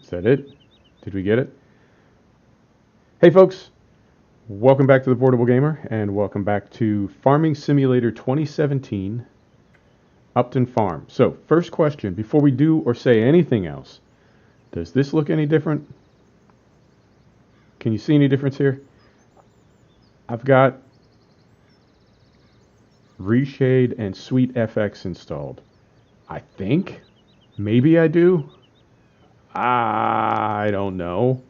Is that it? Did we get it? Hey folks, welcome back to the Portable Gamer, and welcome back to Farming Simulator 2017, Upton Farm. So, first question, before we do or say anything else, does this look any different? Can you see any difference here? I've got Reshade and Sweet FX installed. I think. Maybe I do. I don't know.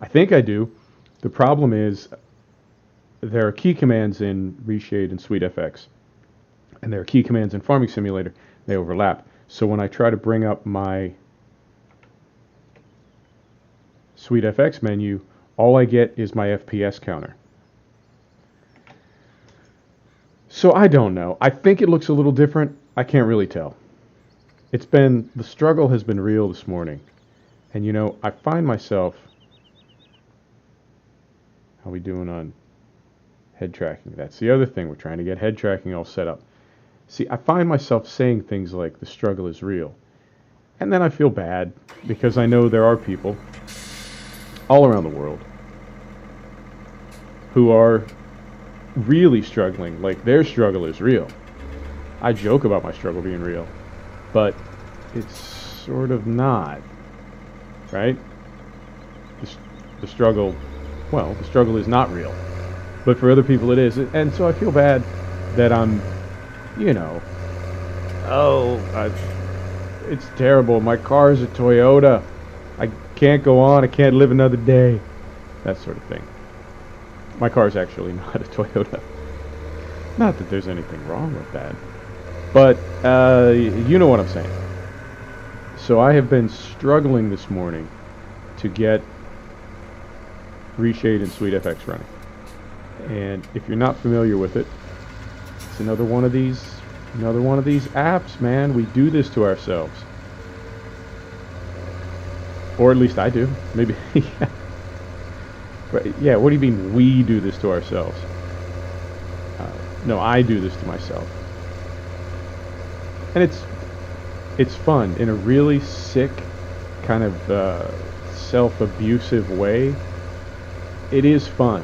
I think I do. The problem is there are key commands in Reshade and Sweet FX, and there are key commands in Farming Simulator. They overlap. So when I try to bring up my Sweet FX menu, all I get is my FPS counter. So I don't know. I think it looks a little different. I can't really tell. The struggle has been real this morning. And you know, I find myself, how are we doing on head tracking? That's the other thing. We're trying to get head tracking all set up. See, I find myself saying things like the struggle is real. And then I feel bad because I know there are people all around the world who are really struggling, like their struggle is real. I joke about my struggle being real, but it's sort of not, right? The struggle is not real, but for other people it is, and so I feel bad that I'm, it's terrible, my car's a Toyota, I can't go on, I can't live another day, that sort of thing. My car's actually not a Toyota. Not that there's anything wrong with that. But, you know what I'm saying. So I have been struggling this morning to get Reshade and Sweet FX running. And if you're not familiar with it, it's another one of these apps, man. We do this to ourselves. Or at least I do. Maybe, yeah. But yeah, what do you mean we do this to ourselves? No, I do this to myself. And it's fun in a really sick, kind of self-abusive way. It is fun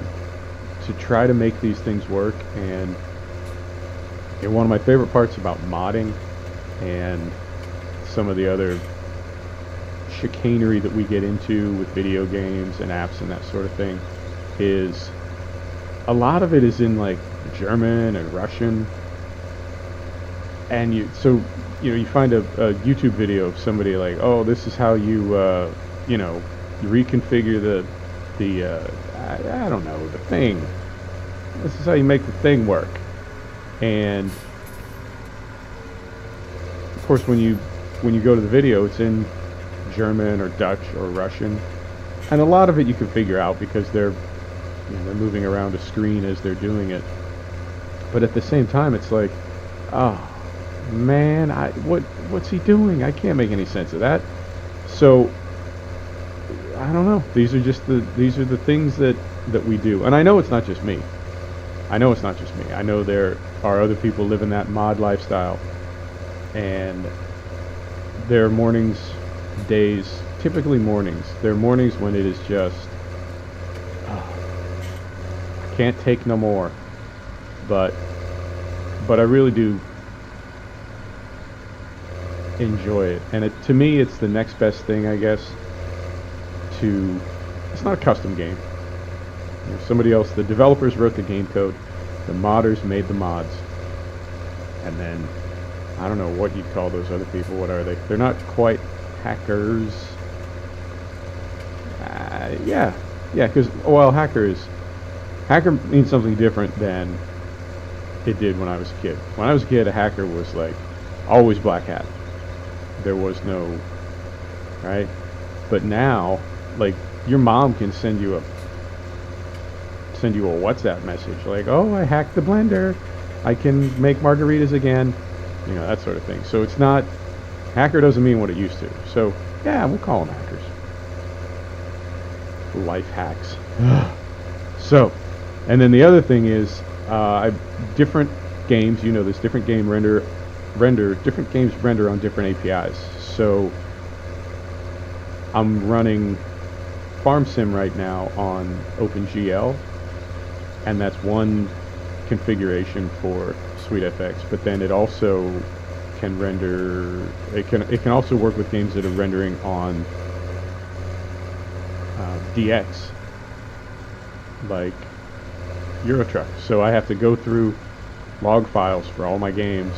to try to make these things work, and one of my favorite parts about modding and some of the other chicanery that we get into with video games and apps and that sort of thing is a lot of it is in like German and Russian, and you find a YouTube video of somebody like, oh, this is how you reconfigure the I don't know, the thing, this is how you make the thing work. And of course when you go to the video, it's in German or Dutch or Russian, and a lot of it you can figure out because they're moving around a screen as they're doing it. But at the same time, it's like, oh man, what's he doing? I can't make any sense of that. So I don't know. These are the things that we do, and I know it's not just me. I know there are other people living that mod lifestyle, and their mornings, days, typically mornings. There are mornings when it is just, I can't take no more. But I really do enjoy it, and to me, it's the next best thing, I guess. It's not a custom game. Somebody else, the developers wrote the game code, the modders made the mods, and then I don't know what you'd call those other people. What are they? They're not quite hackers. Because hacker means something different than it did when I was a kid. When I was a kid, a hacker was like always black hat. There was no, right? But now, like, your mom can send you a WhatsApp message like, oh, I hacked the blender, I can make margaritas again, that sort of thing. So it's not, hacker doesn't mean what it used to. So yeah, we'll call them hackers. Life hacks. So, and then the other thing is, different games, there's different games render on different APIs. So I'm running Farm Sim right now on OpenGL, and that's one configuration for SweetFX. But then it also can render. It can also work with games that are rendering on DX, like Euro Truck. So I have to go through log files for all my games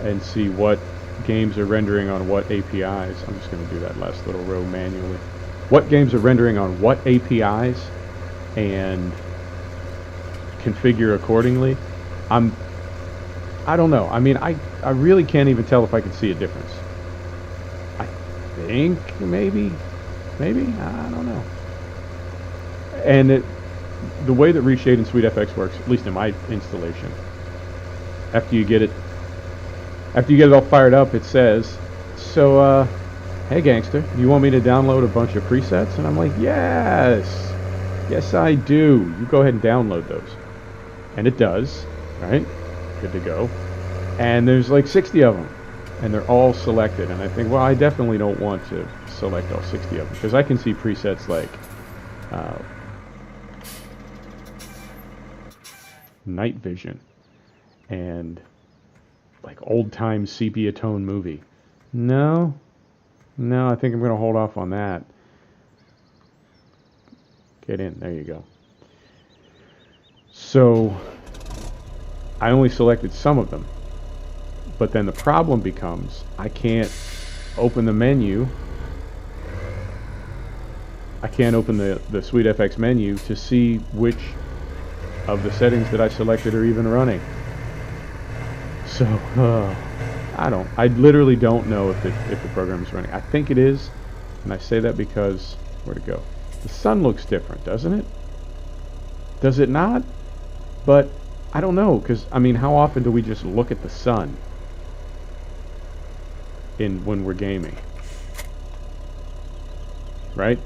and see what games are rendering on what APIs. I'm just going to do that last little row manually. What games are rendering on what APIs and configure accordingly. I don't know. I mean, I really can't even tell if I can see a difference. I think maybe, I don't know. And the way that Reshade in SweetFX works, at least in my installation, after you get it all fired up, it says, so, hey gangster, you want me to download a bunch of presets? And I'm like, yes I do. You go ahead and download those. And it does, right? Good to go. And there's like 60 of them, and they're all selected. And I think, well, I definitely don't want to select all 60 of them, because I can see presets like night vision and like old time sepia tone movie. No, I think I'm going to hold off on that. Get in, there you go. So I only selected some of them, but then the problem becomes I can't open the menu. I can't open the SweetFX menu to see which of the settings that I selected are even running. So I literally don't know if the program is running. I think it is, and I say that because, where'd it go? The sun looks different, doesn't it? Does it not? But I don't know, because I mean, how often do we just look at the sun when we're gaming? Right?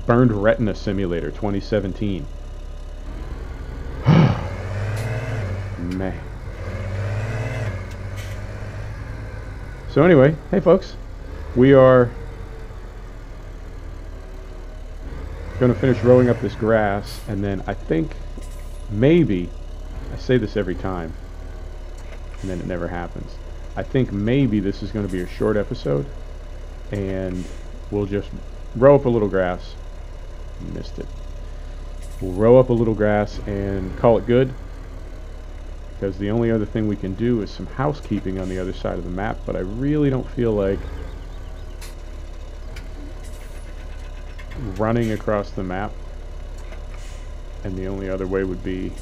Burned Retina Simulator 2017. Man. So anyway, hey folks, we are going to finish rowing up this grass, and then I think maybe, I say this every time and then it never happens, I think maybe this is going to be a short episode, and we'll just row up a little grass. Missed it. We'll row up a little grass and call it good, because the only other thing we can do is some housekeeping on the other side of the map, but I really don't feel like running across the map, and the only other way would be,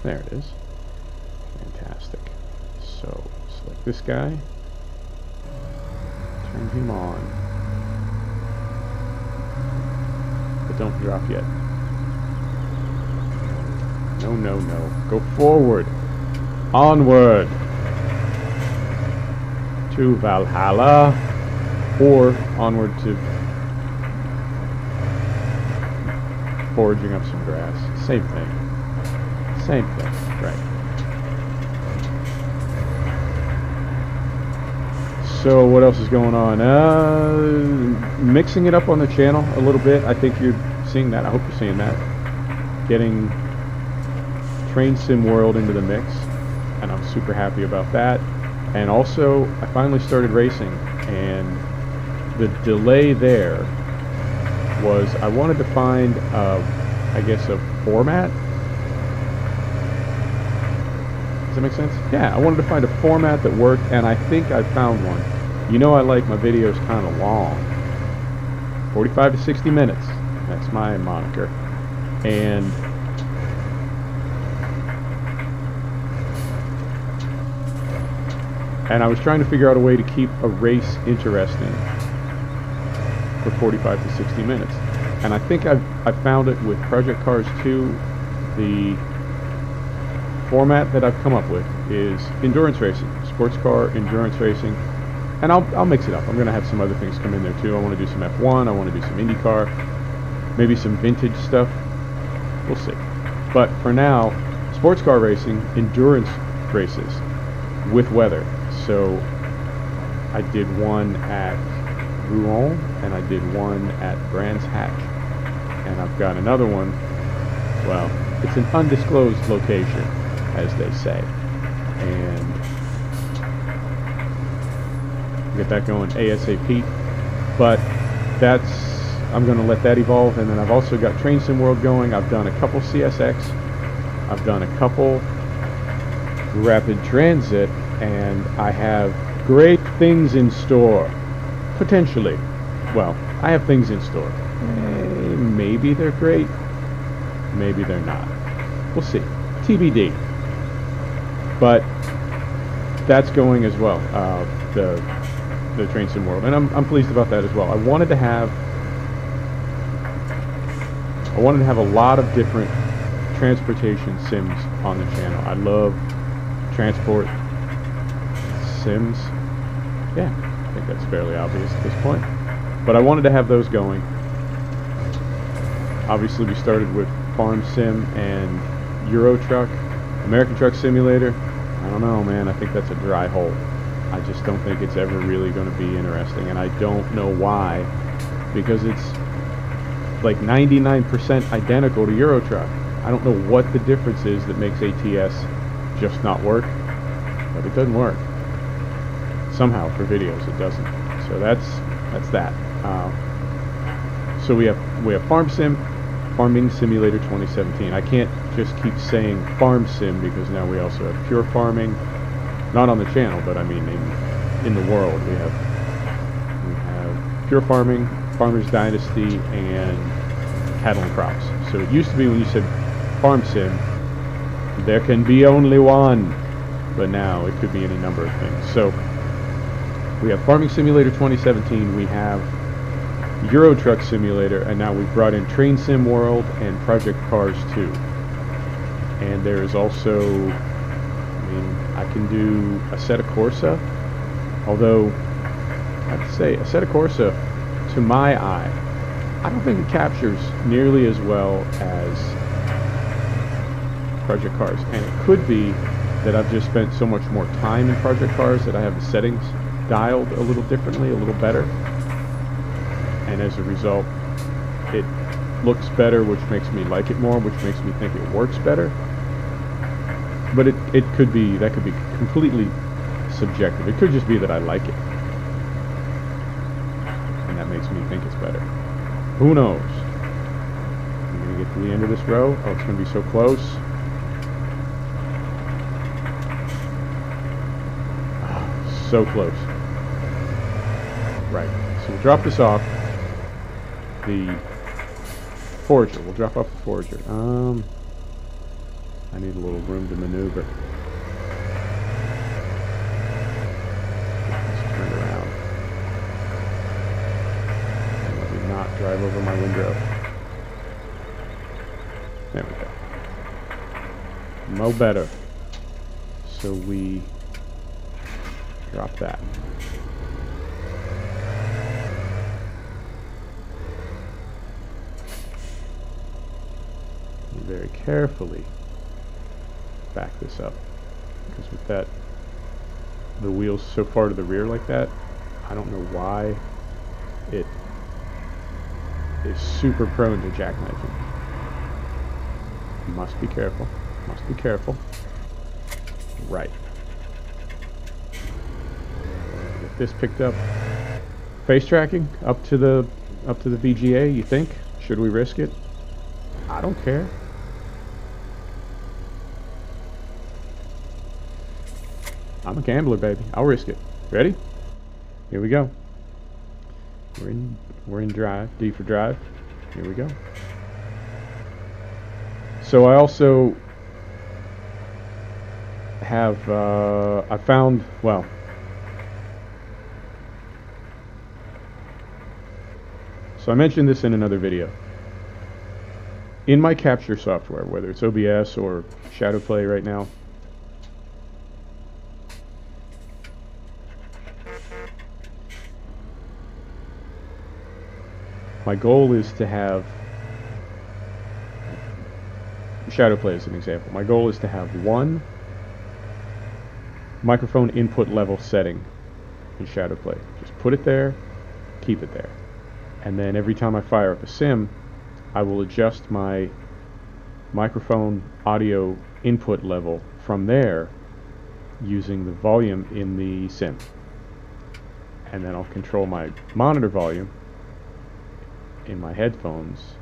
there it is. Fantastic. So select this guy, turn him on, but don't drop yet. No. Go forward. Onward. To Valhalla. Or onward to foraging up some grass. Same thing. Right. So what else is going on? Mixing it up on the channel a little bit. I think you're seeing that. I hope you're seeing that. Getting Train Sim World into the mix, and I'm super happy about that. And also, I finally started racing, and the delay there was I wanted to find, I guess, a format. Does that make sense? Yeah, I wanted to find a format that worked, and I think I found one. You know, I like my videos kind of long, 45 to 60 minutes. That's my moniker. And I was trying to figure out a way to keep a race interesting for 45 to 60 minutes. And I think I found it with Project Cars 2. The format that I've come up with is endurance racing, sports car endurance racing. And I'll mix it up. I'm going to have some other things come in there too. I want to do some F1, I want to do some IndyCar, maybe some vintage stuff. We'll see. But for now, sports car racing, endurance races with weather. So I did one at Rouen, and I did one at Brands Hatch. And I've got another one, well, it's an undisclosed location, as they say. And get that going ASAP. But I'm going to let that evolve. And then I've also got Train Sim World going. I've done a couple CSX. I've done a couple Rapid Transit. And I have great things in store. Potentially. Well, I have things in store. Maybe they're great. Maybe they're not. We'll see. TBD. But that's going as well. The Train Sim World, and I'm pleased about that as well. I wanted to have a lot of different transportation sims on the channel. I love transport sims. Yeah, I think that's fairly obvious at this point. But I wanted to have those going. Obviously, we started with Farm Sim and Euro Truck, American Truck Simulator. I don't know, man. I think that's a dry hole. I just don't think it's ever really going to be interesting, and I don't know why, because it's like 99% identical to Euro Truck. I don't know what the difference is that makes ATS just not work, but it doesn't work. Somehow for videos it doesn't. So that's that. So we have Farm Sim, Farming Simulator 2017. I can't just keep saying Farm Sim because now we also have Pure Farming. Not on the channel, but I mean in the world. We have Pure Farming, Farmer's Dynasty, and Cattle and Crops. So it used to be when you said Farm Sim, there can be only one, but now it could be any number of things. So we have Farming Simulator 2017, we have Euro Truck Simulator, and now we've brought in Train Sim World and Project Cars 2. And there is also, I can do Assetto Corsa, although I have to say Assetto Corsa, to my eye, I don't think it captures nearly as well as Project Cars. And it could be that I've just spent so much more time in Project Cars that I have the settings dialed a little differently, a little better. And as a result, it looks better, which makes me like it more, which makes me think it works better. But it could be, that could be completely subjective. It could just be that I like it. And that makes me think it's better. Who knows? I'm going to get to the end of this row. Oh, it's going to be so close. Oh, so close. Right. So we'll drop this off. The Forager. We'll drop off the Forager. I need a little room to maneuver. Let's turn around. And let me not drive over my window. There we go. Mo better. So we drop that. And very carefully back this up, because with that, the wheels so far to the rear like that, I don't know why it is super prone to jackknifing. Must be careful. Must be careful. Right. Get this picked up. Face tracking up to the VGA. You think? Should we risk it? I don't care. I'm a gambler, baby. I'll risk it. Ready? Here we go. We're in drive. D for drive. Here we go. So I also have I found, well, so I mentioned this in another video. In my capture software, whether it's OBS or Shadowplay right now, my goal is to have, Shadowplay as an example, my goal is to have one microphone input level setting in Shadowplay. Just put it there, keep it there. And then every time I fire up a sim, I will adjust my microphone audio input level from there using the volume in the sim. And then I'll control my monitor volume in my headphones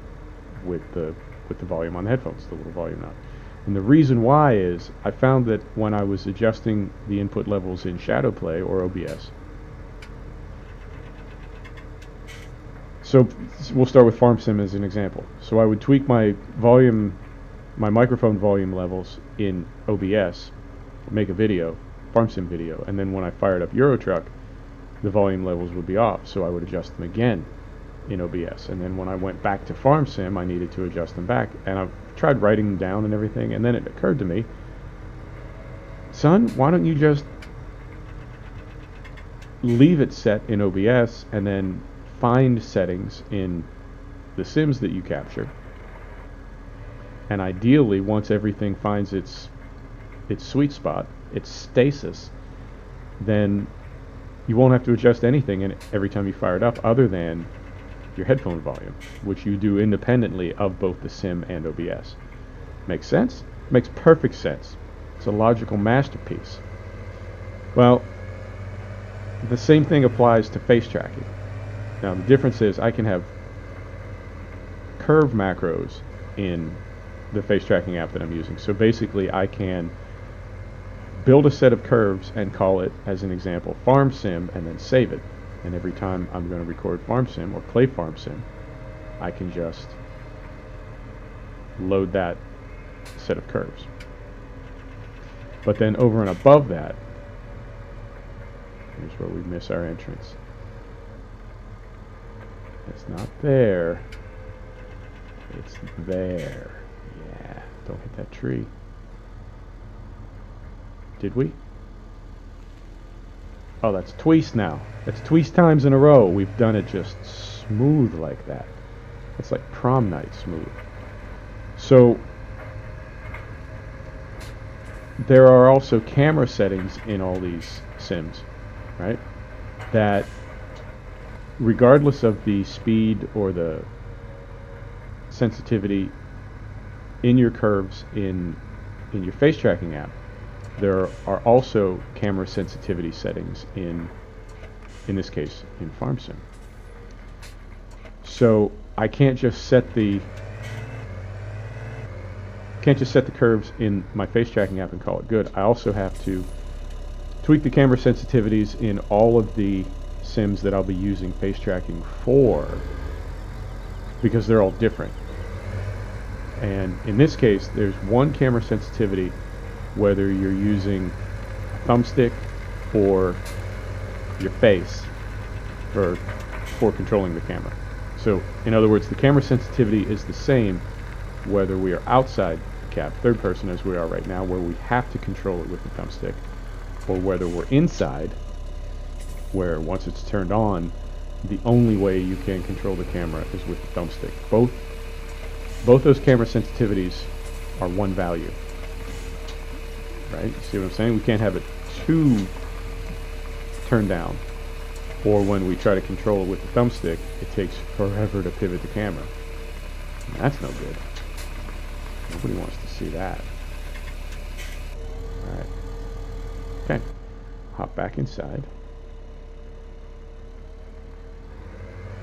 with the volume on the headphones, the little volume knob. And the reason why is I found that when I was adjusting the input levels in Shadowplay or OBS, so we'll start with FarmSim as an example. So I would tweak my volume, my microphone volume levels in OBS, make a video, FarmSim video, and then when I fired up Eurotruck, the volume levels would be off, so I would adjust them again in OBS. And then when I went back to FarmSim, I needed to adjust them back, and I've tried writing them down and everything, and then it occurred to me, son, why don't you just leave it set in OBS and then find settings in the sims that you capture, and ideally once everything finds its sweet spot, its stasis, then you won't have to adjust anything every time you fire it up other than your headphone volume, which you do independently of both the sim and OBS. Makes sense? Makes perfect sense. It's a logical masterpiece. Well, the same thing applies to face tracking. Now the difference is I can have curve macros in the face tracking app that I'm using. So basically I can build a set of curves and call it, as an example, FarmSim, and then save it. And every time I'm going to record FarmSim or play FarmSim, I can just load that set of curves. But then over and above that, here's where we miss our entrance. It's not there. It's there. Yeah, don't hit that tree. Did we? Oh, that's twice now. That's twice times in a row. We've done it just smooth like that. It's like prom night smooth. So there are also camera settings in all these sims, right? That regardless of the speed or the sensitivity in your curves in your face tracking app, there are also camera sensitivity settings in this case in FarmSim. So I can't just set the curves in my face tracking app and call it good. I also have to tweak the camera sensitivities in all of the sims that I'll be using face tracking for, because they're all different. And in this case, there's one camera sensitivity whether you're using a thumbstick or your face for controlling the camera. So in other words, the camera sensitivity is the same whether we are outside the cab, third person as we are right now, where we have to control it with the thumbstick, or whether we're inside, where once it's turned on, the only way you can control the camera is with the thumbstick. Both those camera sensitivities are one value. Right? See what I'm saying? We can't have it too turned down, or when we try to control it with the thumbstick, it takes forever to pivot the camera. And that's no good. Nobody wants to see that. Alright. Okay. Hop back inside.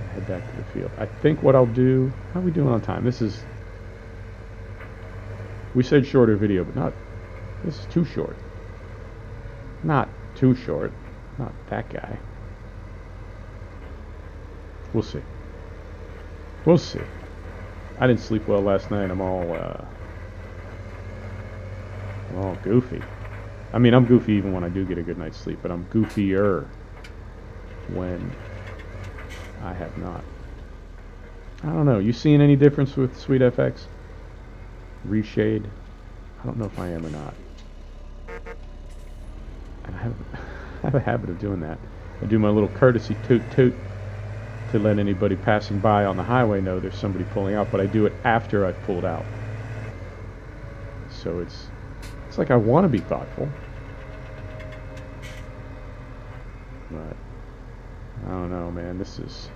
And head back to the field. I think what I'll do... How are we doing on time? This is... We said shorter video, but not... This is too short. Not too short. Not that guy. We'll see. We'll see. I didn't sleep well last night. I'm all goofy. I mean, I'm goofy even when I do get a good night's sleep, but I'm goofier when I have not. I don't know. You seeing any difference with SweetFX? Reshade? I don't know if I am or not. And I have a habit of doing that. I do my little courtesy toot toot to let anybody passing by on the highway know there's somebody pulling out, but I do it after I've pulled out. So it's like I want to be thoughtful, but I don't know, man. This is...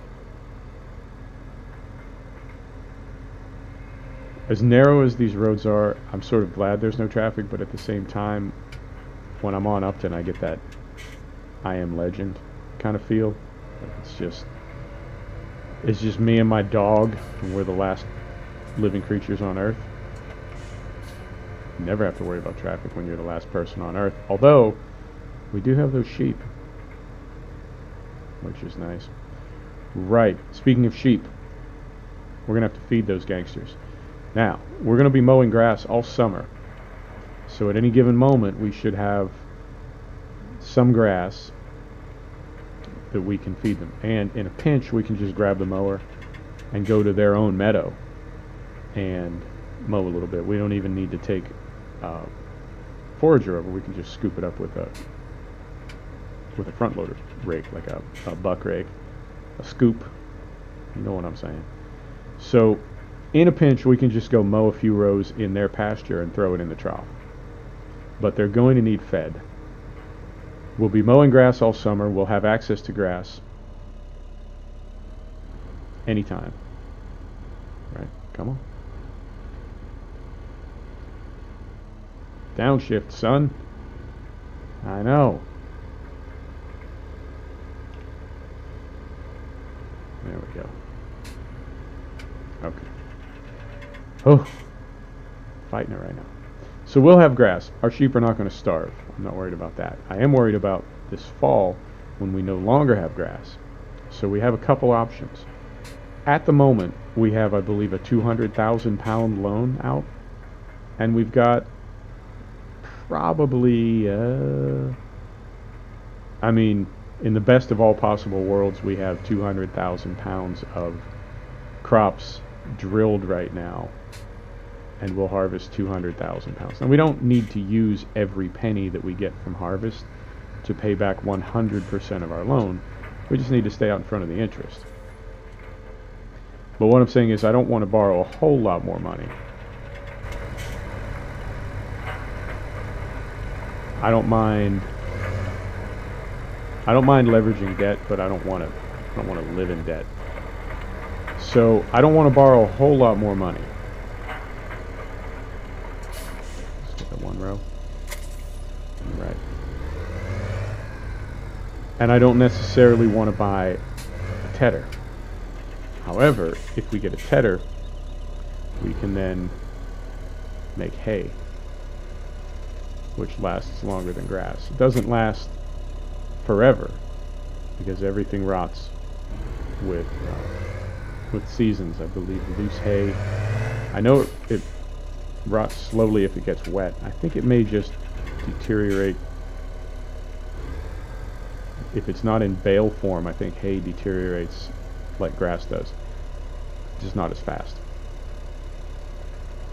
As narrow as these roads are, I'm sort of glad there's no traffic, but at the same time, when I'm on Upton, I get that I Am Legend kind of feel. Like it's just me and my dog, and we're the last living creatures on Earth. You never have to worry about traffic when you're the last person on Earth. Although, we do have those sheep, which is nice. Right, speaking of sheep, we're going to have to feed those gangsters. Now, we're going to be mowing grass all summer. So at any given moment, we should have some grass that we can feed them. And in a pinch, we can just grab the mower and go to their own meadow and mow a little bit. We don't even need to take forager over. We can just scoop it up with a front loader rake, like a buck rake, a scoop. You know what I'm saying. So in a pinch, we can just go mow a few rows in their pasture and throw it in the trough. But they're going to need fed. We'll be mowing grass all summer. We'll have access to grass anytime. Right? Come on. Downshift, son. I know. There we go. Okay. Oh, fighting it right now. So we'll have grass. Our sheep are not going to starve. I'm not worried about that. I am worried about this fall when we no longer have grass. So we have a couple options. At the moment, we have, I believe, a 200,000 pound loan out. And we've got probably, I mean, in the best of all possible worlds, we have 200,000 pounds of crops drilled right now, and we'll harvest 200,000 pounds. Now, we don't need to use every penny that we get from harvest to pay back 100% of our loan. We just need to stay out in front of the interest. But what I'm saying is I don't want to borrow a whole lot more money. I don't mind leveraging debt, but I don't want to live in debt. So I don't want to borrow a whole lot more money. Let's get the one row. Right. And I don't necessarily want to buy a tedder. However, if we get a tedder, we can then make hay, which lasts longer than grass. It doesn't last forever because everything rots with seasons. I believe loose hay, I know it rots slowly if it gets wet. I think it may just deteriorate if it's not in bale form. I think hay deteriorates like grass does, just not as fast.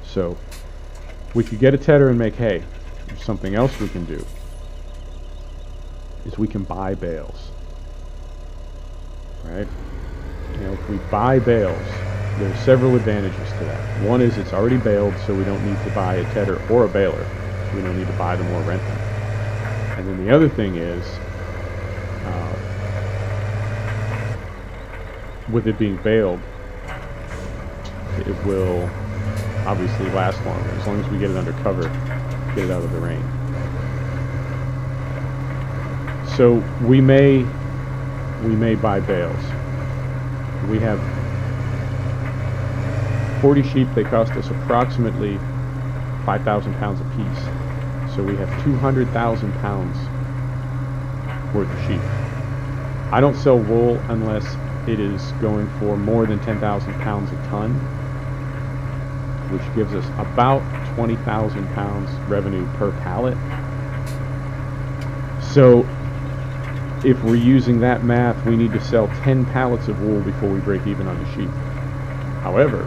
So we could get a tedder and make hay. There's something else we can do, is we can buy bales, right? You know, if we buy bales, there's several advantages to that. One is it's already baled, so we don't need to buy a tedder or a baler. We don't need to buy them or rent them. And then the other thing is, with it being baled, it will obviously last longer, as long as we get it under cover, get it out of the rain. So we may buy bales. We have 40 sheep. They cost us approximately 5,000 pounds a piece. So we have 200,000 pounds worth of sheep. I don't sell wool unless it is going for more than 10,000 pounds a ton, which gives us about 20,000 pounds revenue per pallet. So if we're using that math, we need to sell 10 pallets of wool before we break even on the sheep. However,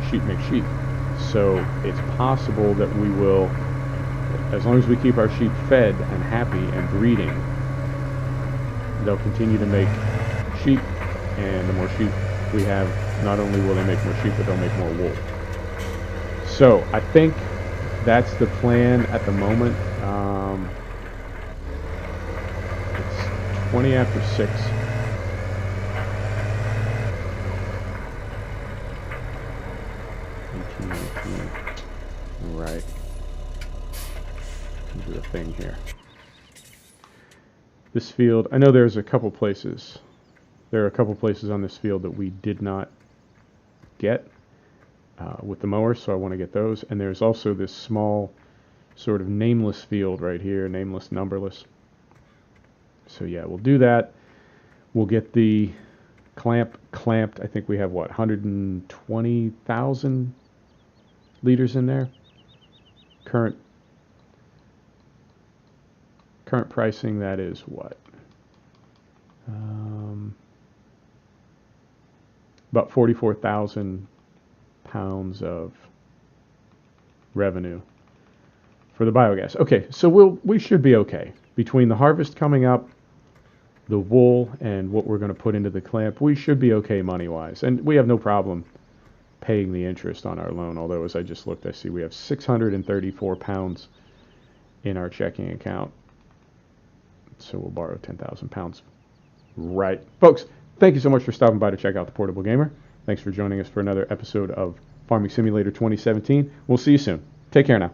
sheep make sheep. So it's possible that we will, as long as we keep our sheep fed and happy and breeding, they'll continue to make sheep, and the more sheep we have, not only will they make more sheep, but they'll make more wool. So I think that's the plan at the moment. It's 20 after 6. Right. Do a thing here. This field, I know there's a couple places. There are a couple places on this field that we did not get with the mower, so I want to get those. And there's also this small sort of nameless field right here, nameless, numberless. So yeah, we'll do that. We'll get the clamped. I think we have, what, 120,000 liters in there? Current pricing, that is what? About 44,000 pounds of revenue for the biogas. Okay, so we should be okay. Between the harvest coming up, the wool, and what we're going to put into the clamp, we should be okay money-wise. And we have no problem paying the interest on our loan, although as I just looked, I see we have 634 pounds in our checking account. So we'll borrow 10,000 pounds. Right. Folks, thank you so much for stopping by to check out The Portable Gamer. Thanks for joining us for another episode of Farming Simulator 2017. We'll see you soon. Take care now.